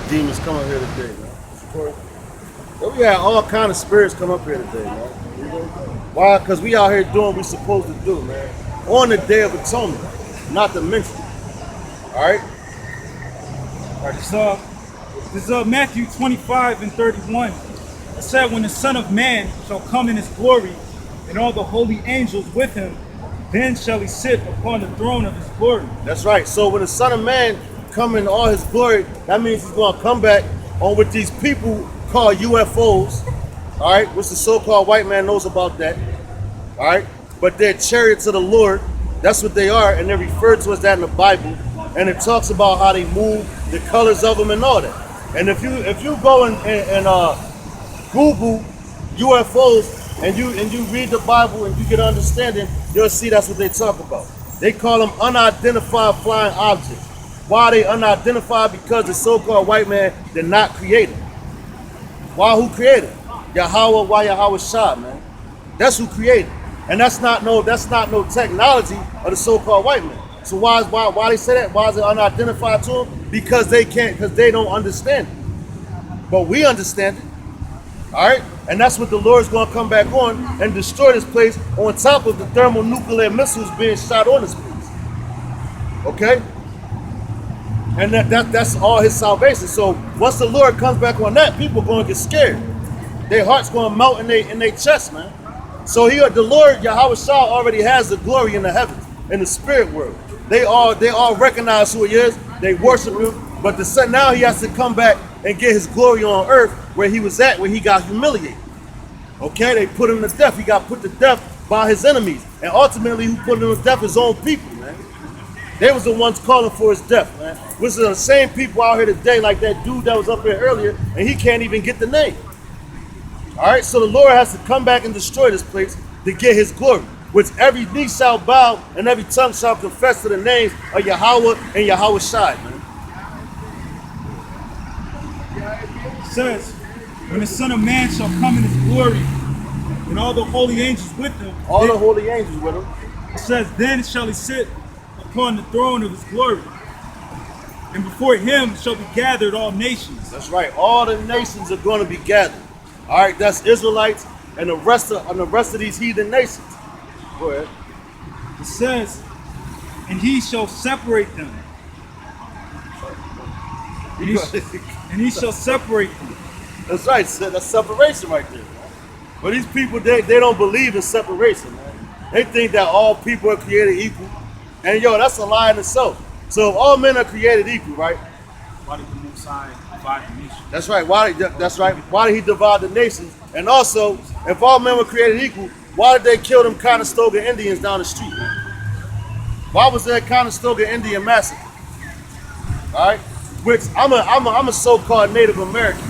demons come up here today, man. Well, we had all kind of spirits come up here today, man. Why? Because we out here doing what we supposed to do, man. On the Day of Atonement, not to mention it. All right? All right, this is Matthew 25 and 31. It said, when the Son of Man shall come in his glory, and all the holy angels with him, then shall he sit upon the throne of his glory. That's right. So when the Son of Man come in all his glory, that means he's going to come back on with these people called UFOs, all right, which the so-called white man knows about that, all right, but they're chariots of the Lord. That's what they are, and they're referred to as that in the Bible, and it talks about how they move, the colors of them, and all that. And if you go and Google UFOs and you read the Bible and you get an understanding, you'll see that's what they talk about. They call them unidentified flying objects. Why are they unidentified? Because the so-called white man did not create them. Why? Who created them? Yahweh, why Yahweh Shah, man? That's who created. And that's not no technology of the so-called white man. So why they say that? Why is it unidentified to them? Because they don't understand it. But we understand it. All right? And that's what the Lord's going to come back on and destroy this place on top of the thermonuclear missiles being shot on this place. Okay? And that's all his salvation. So once the Lord comes back on that, people are going to get scared. Their heart's going to melt in their chest, man. So the Lord, Yahweh Shah, already has the glory in the heavens, in the spirit world. They all recognize who he is. They worship him. But now he has to come back and get his glory on earth where he was at, where he got humiliated. Okay, they put him to death. He got put to death by his enemies. And ultimately, who put him to death? His own people, man. They was the ones calling for his death, man. Which are the same people out here today, like that dude that was up here earlier, and he can't even get the name. All right, so the Lord has to come back and destroy this place to get his glory, which every knee shall bow and every tongue shall confess to the names of Yahweh and Yahweh Shai, man. It says, when the Son of Man shall come in his glory, and all the holy angels with him. All the holy angels with him. It says, then shall he sit upon the throne of his glory, and before him shall be gathered all nations. That's right. All the nations are going to be gathered. All right, that's Israelites and the rest of these heathen nations. Go ahead. It says, and he shall separate them. And he shall separate them. That's right. That's separation right there. Man. But these people, they don't believe in separation, man. They think that all people are created equal. And that's a lie in itself. So if all men are created equal, right? Why did the Most High divide the nation? That's right. Why did he divide the nations? And also, if all men were created equal, why did they kill them Conestoga Indians down the street? Why was there a Conestoga Indian massacre? All right, which I'm a so-called Native American.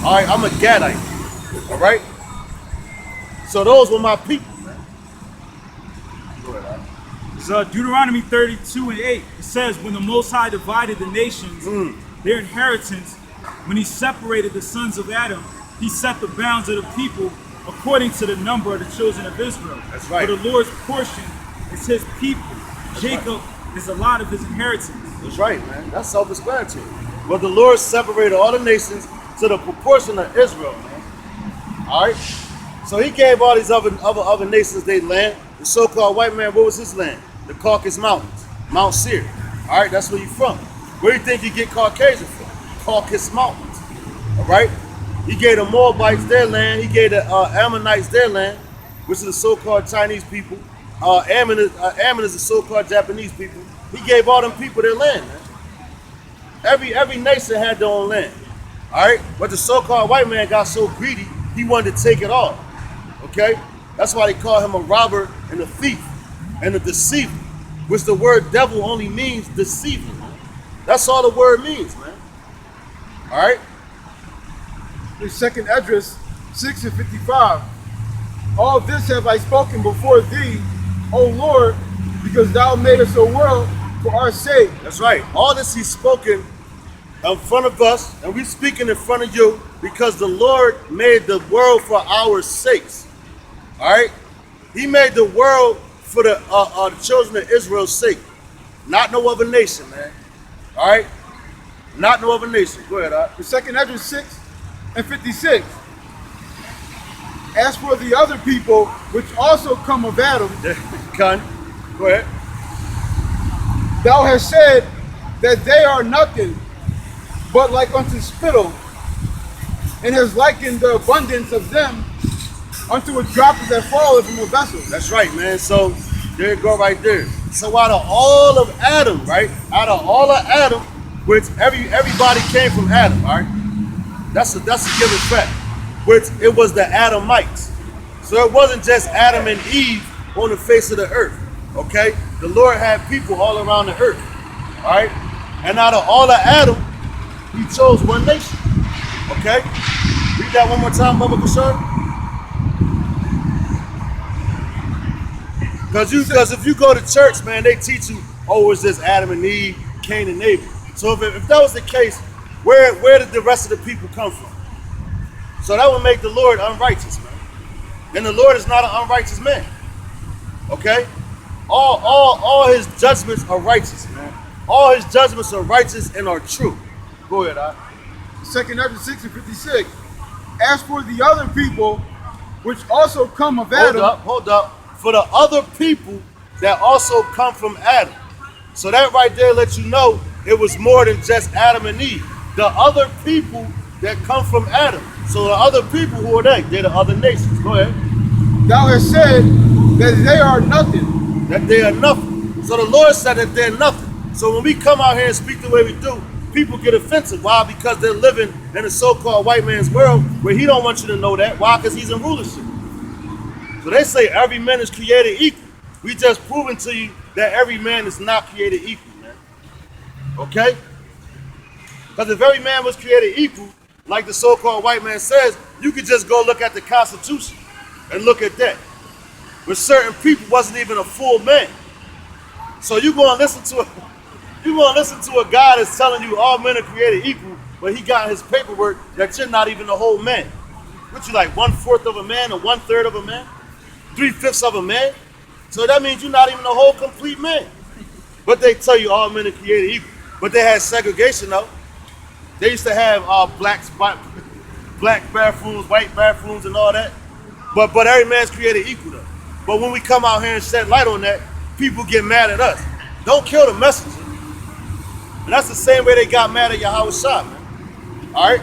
All right, I'm a Gadite. All right, so those were my people, man. Go ahead, It's Deuteronomy 32 and 8. It says, when the Most High divided the nations, their inheritance, when he separated the sons of Adam, he set the bounds of the people according to the number of the children of Israel. That's right. For the Lord's portion is his people. Jacob is a lot of his inheritance. That's right, man. That's self-explanatory. But the Lord separated all the nations to the proportion of Israel, man. All right. So he gave all these other nations their land. The so-called white man, what was his land? The Caucasus Mountains, Mount Seir. All right, that's where you from. Where do you think you get Caucasian from? Caucasus Mountains. All right. He gave the Moabites their land. He gave the Ammonites their land, which is the so-called Chinese people. Ammon is the so-called Japanese people. He gave all them people their land, man. Every nation had their own land. All right, but the so-called white man got so greedy, he wanted to take it all. Okay, that's why they call him a robber and a thief and a deceiver, which the word devil only means deceiver. That's all the word means, man. All right. In 2nd Esdras 6 and 55, all this have I spoken before thee, O Lord, because thou madest a world for our sake. That's right. All this he's spoken in front of us, and we're speaking in front of you because the Lord made the world for our sakes. All right? He made the world for the children of Israel's sake, not no other nation, man. All right? Not no other nation. Go ahead, The second Esdras 6 and 56. As for the other people which also come of Adam, Con. Go ahead. thou hast said that they are nothing but like unto spittle, and has likened the abundance of them unto a drop that falleth from a vessel. That's right, man. So there you go right there. So out of all of Adam, right? Out of all of Adam, which everybody came from Adam, all right? That's a given fact. Which it was the Adamites. So it wasn't just Adam and Eve on the face of the earth. Okay? The Lord had people all around the earth. All right? And out of all of Adam, he chose one nation. Okay? Read that one more time, Bubba Kashar. Because if you go to church, man, they teach you, oh, it's just Adam and Eve, Cain and Abel. So if that was the case, where did the rest of the people come from? So that would make the Lord unrighteous, man. And the Lord is not an unrighteous man. Okay? All his judgments are righteous, man. All his judgments are righteous and are true. Go ahead, I. Second Esdras 6 and 56. As for the other people which also come of Adam, Hold up. For the other people that also come from Adam. So that right there lets you know it was more than just Adam and Eve. The other people that come from Adam. So the other people, who are they? They're the other nations. Go ahead. thou hast said that they are nothing. That they are nothing. So the Lord said that they're nothing. So when we come out here and speak the way we do, people get offensive. Why? Because they're living in a so-called white man's world where he don't want you to know that. Why? Because he's in rulership. So they say every man is created equal. We just proven to you that every man is not created equal, man. Okay? Because if every man was created equal, like the so-called white man says, you could just go look at the Constitution and look at that. But certain people wasn't even a full man. So you gonna listen to a guy that's telling you all men are created equal, but he got his paperwork that you're not even a whole man. What you like, 1/4 of a man or 1/3 of a man? 3/5 of a man? So that means you're not even a whole complete man. But they tell you all men are created equal. But they had segregation though. They used to have black bathrooms, white bathrooms, and all that. But every man's created equal though. But when we come out here and shed light on that, people get mad at us. Don't kill the messenger. And that's the same way they got mad at Yahweh Shah, man. All right?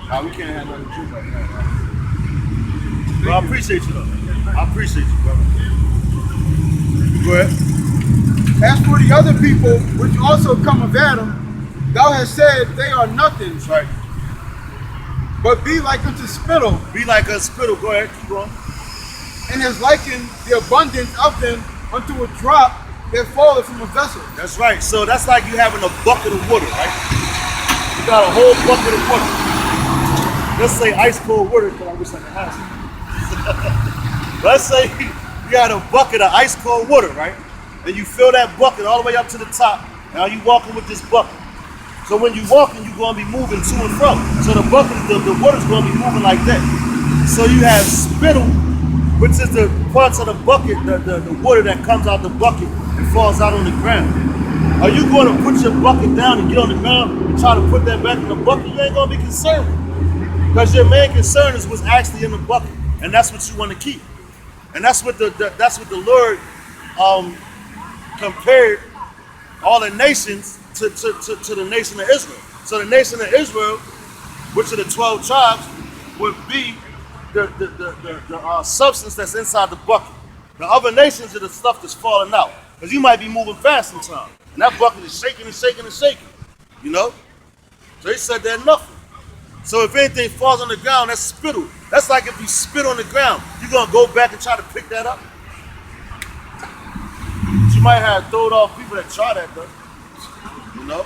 Nah, we can't have nothing to do right now. Well, I appreciate you though. I appreciate you, brother. Go ahead. As for the other people which also come of Adam, thou hast said they are nothing, That's right. but be like unto spittle, Be like a spittle. Go ahead, keep going. and has likened the abundance of them unto a drop that falleth from a vessel. That's right. So that's like you having a bucket of water, right? You got a whole bucket of water. Let's say ice cold water, because I wish I could have some. Let's say you got a bucket of ice cold water, right? And you fill that bucket all the way up to the top. Now you walking with this bucket. So when you walking, you're gonna be moving to and from. So the bucket, the water's gonna be moving like that. So you have spittle, which is the parts of the bucket, the water that comes out the bucket and falls out on the ground. Are you going to put your bucket down and get on the ground and try to put that back in the bucket? You ain't gonna be concerned. Because your main concern is what's actually in the bucket. And that's what you want to keep. And that's what the Lord compared all the nations to the nation of Israel. So the nation of Israel, which are the 12 tribes, would be the substance that's inside the bucket. The other nations are the stuff that's falling out. Because you might be moving fast sometimes. And that bucket is shaking and shaking and shaking. You know? So he said they're nothing. So if anything falls on the ground, that's spittle. That's like if you spit on the ground, you're going to go back and try to pick that up. But you might have throwed off people that try that though. You know?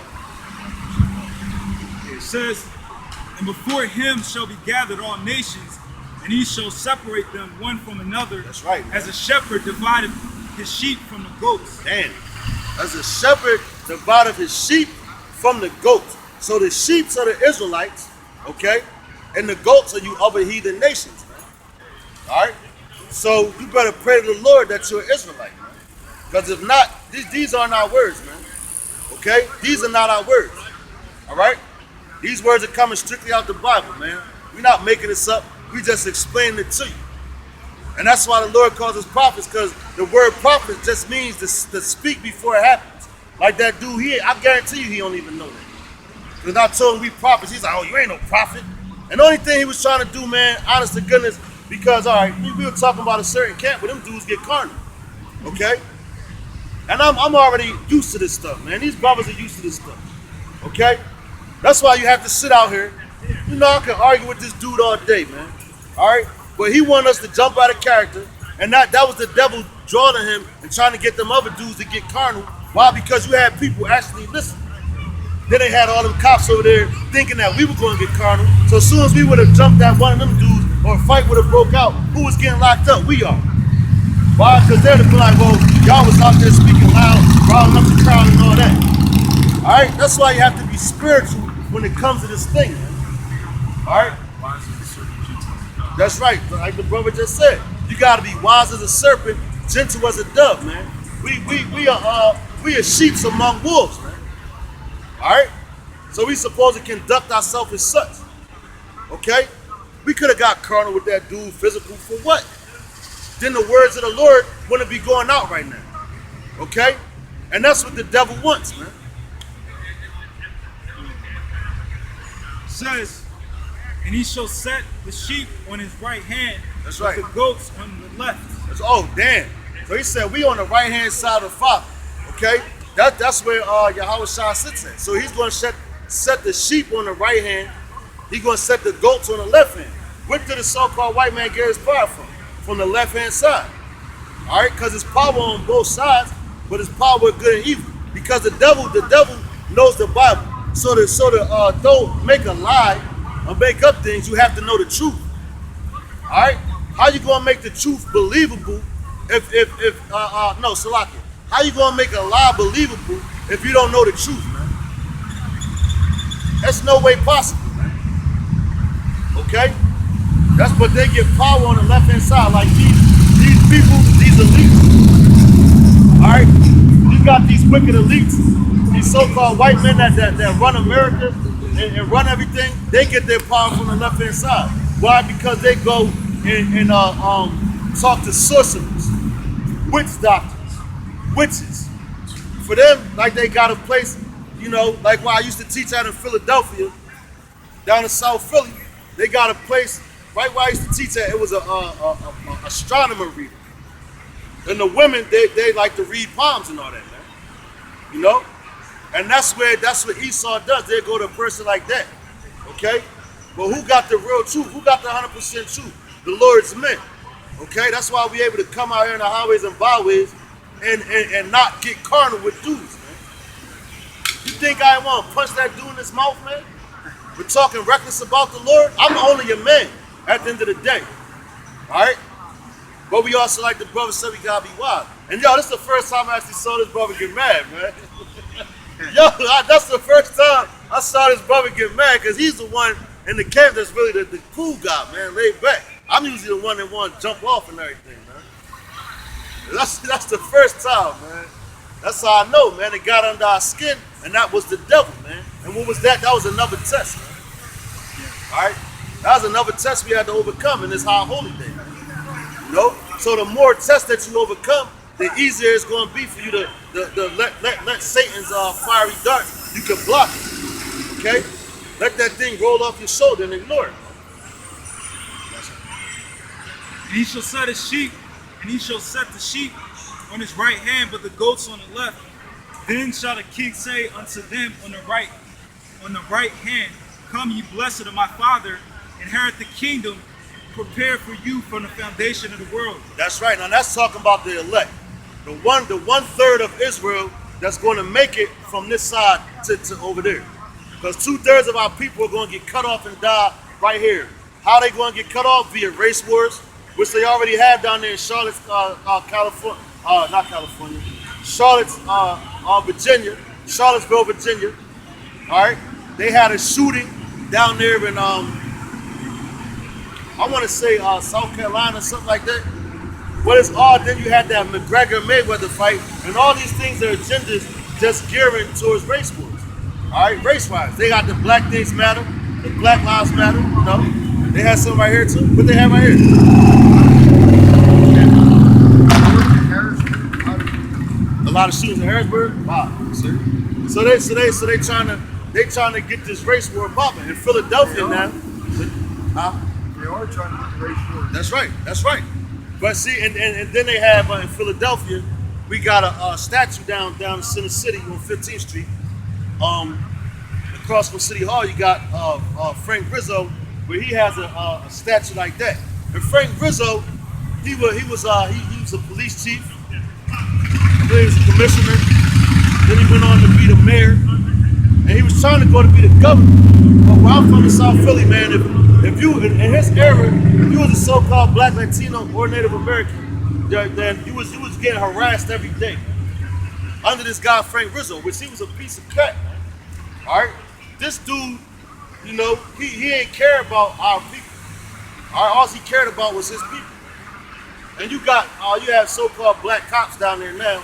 It says, and before him shall be gathered all nations, and he shall separate them one from another. That's right, man. As a shepherd divided his sheep from the goats. Damn. As a shepherd divided his sheep from the goats. So the sheep are the Israelites, okay? And the goats are you other heathen nations, man. All right? So you better pray to the Lord that you're an Israelite, man. Because if not, these aren't our words, man. Okay? These are not our words. All right? These words are coming strictly out the Bible, man. We're not making this up. We just explaining it to you. And that's why the Lord calls us prophets, because the word prophet just means to speak before it happens. Like that dude here, I guarantee you he don't even know that. Because I told him we prophets. He's like, oh, you ain't no prophet. And the only thing he was trying to do, man, honest to goodness, because, all right, we were talking about a certain camp where them dudes get carnal. Okay? And I'm already used to this stuff, man. These brothers are used to this stuff. Okay? That's why you have to sit out here. You know, I can argue with this dude all day, man. All right? But he wanted us to jump out of character. And that was the devil drawing him and trying to get them other dudes to get carnal. Why? Because you had people actually listening. Then they had all them cops over there thinking that we were going to get carnal. So as soon as we would have jumped at one of them dudes or a fight would have broke out, who was getting locked up? We are. Why? Because they'd have been like, well, y'all was out there speaking loud, riling up the crowd and all that. All right? That's why you have to be spiritual when it comes to this thing, man. All right? That's right. Like the brother just said. You got to be wise as a serpent, gentle as a dove, man. We are sheep among wolves, man. All right? So we supposed to conduct ourselves as such. Okay? We could have got carnal with that dude, physical, for what? Then the words of the Lord wouldn't be going out right now. Okay? And that's what the devil wants, man. It says, and he shall set the sheep on his right hand, That's but right. the goats on the left. Oh, damn. So he said we on the right-hand side of the Father. Okay? That's where Yahweh Shah sits at. So he's going to set the sheep on the right hand. He's going to set the goats on the left hand. Where did the so-called white man get his power from? From the left-hand side. All right? Because it's power on both sides, but it's power with good and evil. Because the devil knows the Bible. So to don't make a lie or make up things, you have to know the truth. All right? How you going to make the truth believable no, Salakia. How you gonna make a lie believable if you don't know the truth, man? That's no way possible, man. Okay? That's what they get power on the left-hand side. Like these people, these elites. Alright? You got these wicked elites, these so-called white men that run America and run everything, they get their power from the left-hand side. Why? Because they go and talk to sorcerers, witch doctors, witches. For them, like they got a place, you know, like where I used to teach out in Philadelphia, down in South Philly, they got a place right where I used to teach at. It was a astronomer reader. And the women, they like to read palms and all that, man. You know? And that's what Esau does. They go to a person like that. Okay? But who got the real truth? Who got the 100% truth? The Lord's men. Okay? That's why we able to come out here in the highways and byways and not get carnal with dudes, man. You think I want to punch that dude in his mouth, man? We're talking reckless about the Lord? I'm only a man at the end of the day. Alright? But we also, like the brother said, we gotta be wise. And yo, this is the first time I actually saw this brother get mad, man. Yo, that's the first time I saw this brother get mad, because he's the one in the camp that's really the cool guy, man, laid back. I'm usually the one that want to jump off and everything, man. That's the first time, man. That's how I know, man. It got under our skin, and that was the devil, man. And what was that? That was another test, man. All right? That was another test we had to overcome in this high holy day. You know? So the more tests that you overcome, the easier it's going to be for you to let Satan's fiery darts, you can block it. Okay? Let that thing roll off your shoulder and ignore it. And he shall set his sheep, and he shall set the sheep on his right hand, but the goats on the left. Then shall the king say unto them on the right hand, Come, ye blessed of my Father, inherit the kingdom prepared for you from the foundation of the world. That's right. Now that's talking about the elect. The one third of Israel that's going to make it from this side to over there. Because 2/3 of our people are going to get cut off and die right here. How they going to get cut off? Via race wars, which they already have down there in Charlotte, California. Not California. Virginia. Charlottesville, Virginia. All right. They had a shooting down there in I want to say South Carolina, something like that. What is odd, then you had that McGregor-Mayweather fight, and all these things are agendas just gearing towards race wars. All right, race wise, they got the Black Things Matter, the Black Lives Matter. You know, they have some right here too. What they have right here? A lot of shootings in Harrisburg. Wow, see? So they trying to get this race war popping in Philadelphia now. Huh? They are trying to race war. That's right. That's right. But see, and then they have in Philadelphia, we got a statue down in Center City on 15th Street. Across from City Hall, you got Frank Rizzo, where he has a statue like that. And Frank Rizzo, he was a police chief. I believe he was a commissioner. Then he went on to be the mayor, and he was trying to go to be the governor. But where I'm from in South Philly, man, if you in his era, if you was a so-called Black, Latino, or Native American, then you was getting harassed every day under this guy Frank Rizzo, which he was a piece of crap. All right, this dude, you know, he ain't care about our people. All right, all he cared about was his people. And you have so-called black cops down there now.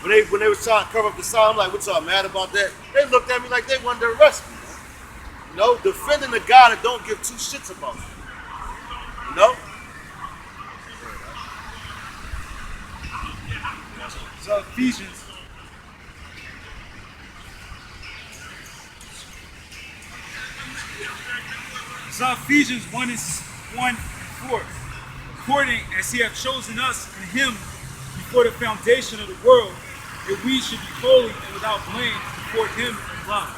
When they was trying to cover up the sign, I'm like, what y'all mad about that? They looked at me like they wanted to arrest me. You know, defending the guy that don't give two shits about you. You know? So Ephesians. So Ephesians 1:4. According as he hath chosen us in him before the foundation of the world, that we should be holy and without blame before him in love.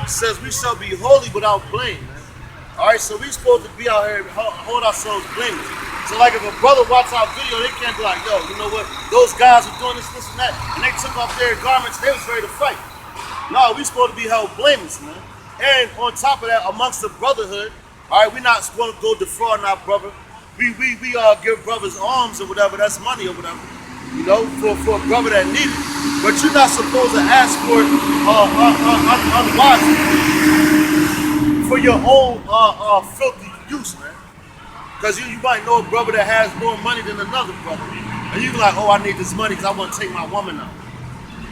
It says we shall be holy without blame, man. All right, so we supposed to be out here and hold ourselves blameless. So like if a brother watch our video, they can't be like, yo, you know what? Those guys are doing this, and that, and they took off their garments, they was ready to fight. No, we supposed to be held blameless, man. And on top of that, amongst the brotherhood, all right, we're not supposed to go defrauding our brother. We give brothers arms or whatever, that's money or whatever, you know, for a brother that needs it. But you're not supposed to ask for it unwisely for your own filthy use, man. Because you might know a brother that has more money than another brother. And you be like, oh, I need this money because I want to take my woman out.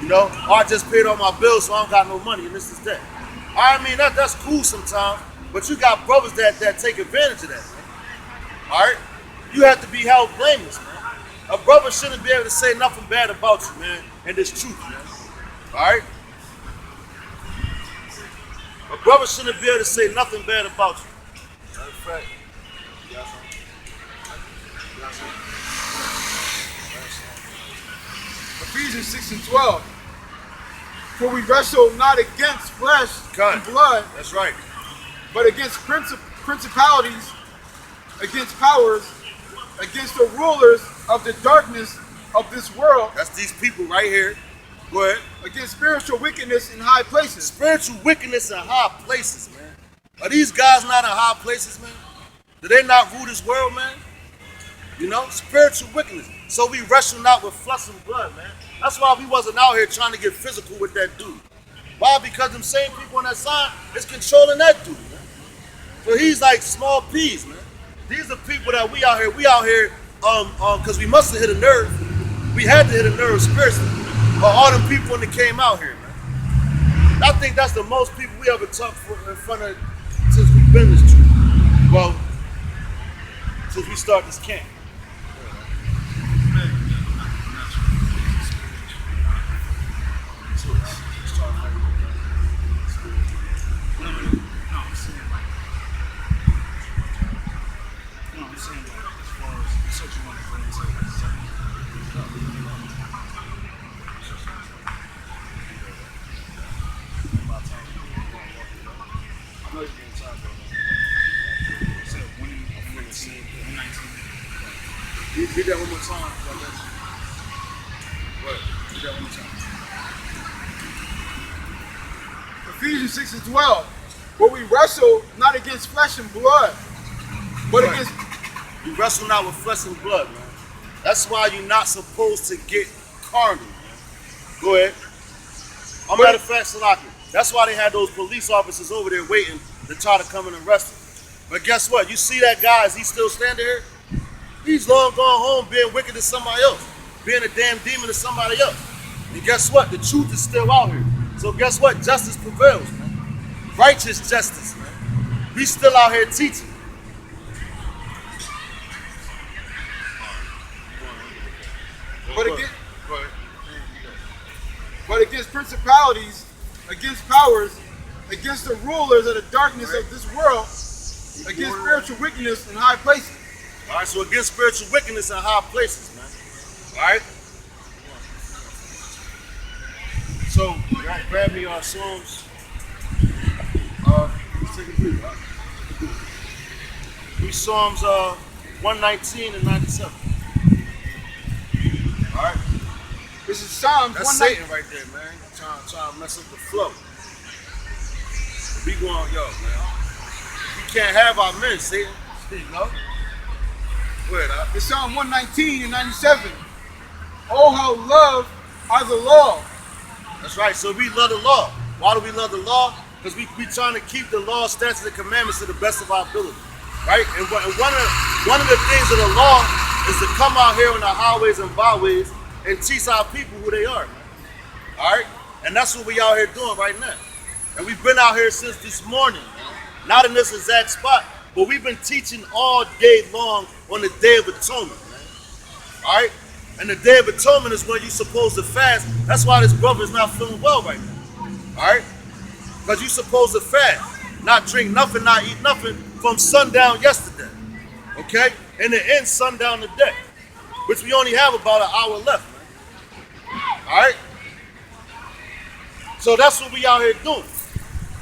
You know, or I just paid all my bills so I don't got no money and this is that. I mean, that's cool sometimes, but you got brothers that take advantage of that, man. All right? You have to be held blameless, man. A brother shouldn't be able to say nothing bad about you, man, and it's truth, man. All right? A brother shouldn't be able to say nothing bad about you. Matter of fact, you got something? You got something? Ephesians 6:12. For we wrestle not against flesh and blood, That's right. but against principalities, against powers, against the rulers of the darkness of this world. That's these people right here. Go ahead. Against spiritual wickedness in high places. Spiritual wickedness in high places, man. Are these guys not in high places, man? Do they not rule this world, man? You know, spiritual wickedness. So we wrestle not with flesh and blood, man. That's why we wasn't out here trying to get physical with that dude. Why? Because them same people on that side is controlling that dude, man. So he's like small peas, man. These are people that we out here, because we must have hit a nerve. We had to hit a nerve spiritually. All them people when they came out here, man. I think that's the most people we ever talked in front of since we've been this trip. Well, since we started this camp. Read that one more time. Read that one more time. Ephesians 6:12. For we wrestle not against flesh and blood, but Right. against You wrestle not with flesh and blood, man. That's why you're not supposed to get carnal, man. Go ahead. Matter of fact, Salaki, that's why they had those police officers over there waiting to try to come and arrest him. But guess what? You see that guy, is he still standing here? He's long gone home being wicked to somebody else. being a damn demon to somebody else. And guess what? The truth is still out here. So guess what? Justice prevails, man. Righteous justice, man. We still out here teaching. But against principalities, against powers, against the rulers of the darkness of this world, against spiritual wickedness in high places. All right, so against spiritual wickedness in high places, man. All right? So, grab me our Psalms. Let's take a breather. We Psalms 119 and 97. All right? This is Psalms That's 119. Satan right there, man. Trying to mess up the flow. We going, yo, man. We can't have our men, Satan. You know? Go ahead, It's Psalm 119 and 97. Oh, how love are the law. That's right. So we love the law. Why do we love the law? Because we trying to keep the law, statutes, and commandments to the best of our ability, right? And one of the things of the law is to come out here on the highways and byways and teach our people who they are, man. All right? And that's what we out here doing right now. And we've been out here since this morning, man. Not in this exact spot, but we've been teaching all day long on the Day of Atonement, man. All right? And the Day of Atonement is when you're supposed to fast. That's why this brother is not feeling well right now. All right? Because you're supposed to fast. Not drink nothing, not eat nothing from sundown yesterday. Okay? And the end sundown today. Which we only have about an hour left, man. All right? So that's what we out here doing.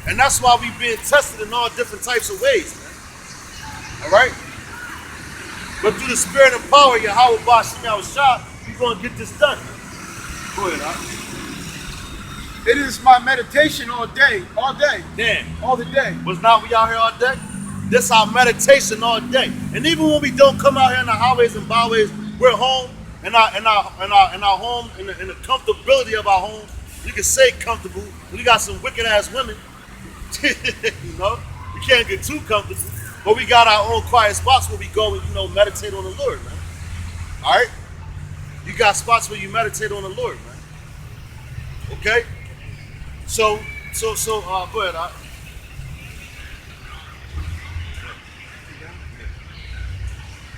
And that's why we being tested in all different types of ways, man. All right? But through the spirit and power of Yahweh Bashim Yahushua, we're going to get this done. Go ahead, huh? It is my meditation all day. Damn. All the day. Was not we out here all day? This our meditation all day. And even when we don't come out here in the highways and byways, we're home in our home, in the comfortability of our home. You can say comfortable. We got some wicked ass women. You know? We can't get too comfortable. But we got our own quiet spots where we go and, meditate on the Lord, man. All right? You got spots where you meditate on the Lord, man. Okay? So, go ahead, all right?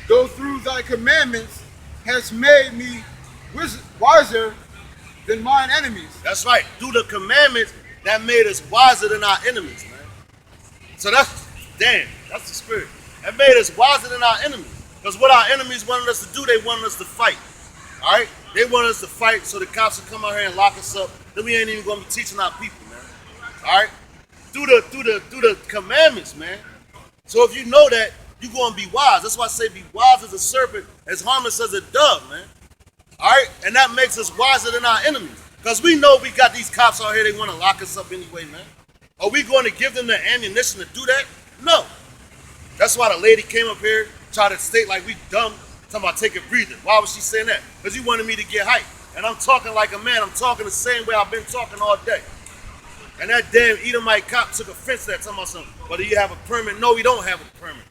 Go through thy commandments has made me wiser than mine enemies. That's right. Through the commandments that made us wiser than our enemies, man. So that's the spirit. That made us wiser than our enemies. Because what our enemies wanted us to do, they wanted us to fight. All right? They wanted us to fight so the cops would come out here and lock us up. Then we ain't even going to be teaching our people, man. All right? Through the commandments, man. So if you know that, you're going to be wise. That's why I say be wise as a serpent, as harmless as a dove, man. All right? And that makes us wiser than our enemies. Because we know we got these cops out here, they want to lock us up anyway, man. Are we going to give them the ammunition to do that? No. That's why the lady came up here, tried to state like we dumb, talking about take a breather. Why was she saying that? Because you wanted me to get hyped. And I'm talking like a man. I'm talking the same way I've been talking all day. And that damn Edomite cop took offense to that, talking about something. But do you have a permit? No, we don't have a permit.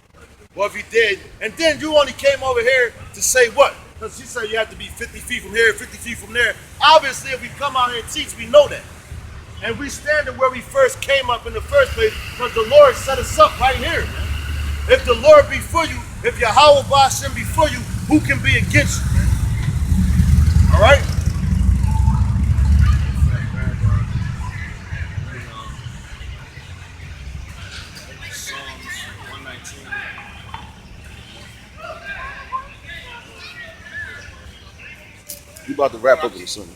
Well, if you did, and then you only came over here to say what? Because she said you have to be 50 feet from here, 50 feet from there. Obviously, if we come out here and teach, we know that. And we standing where we first came up in the first place because the Lord set us up right here. If the Lord be for you, if Yahweh Bashim be for you, who can be against you? All right? Psalms 119. We about to wrap up in a second.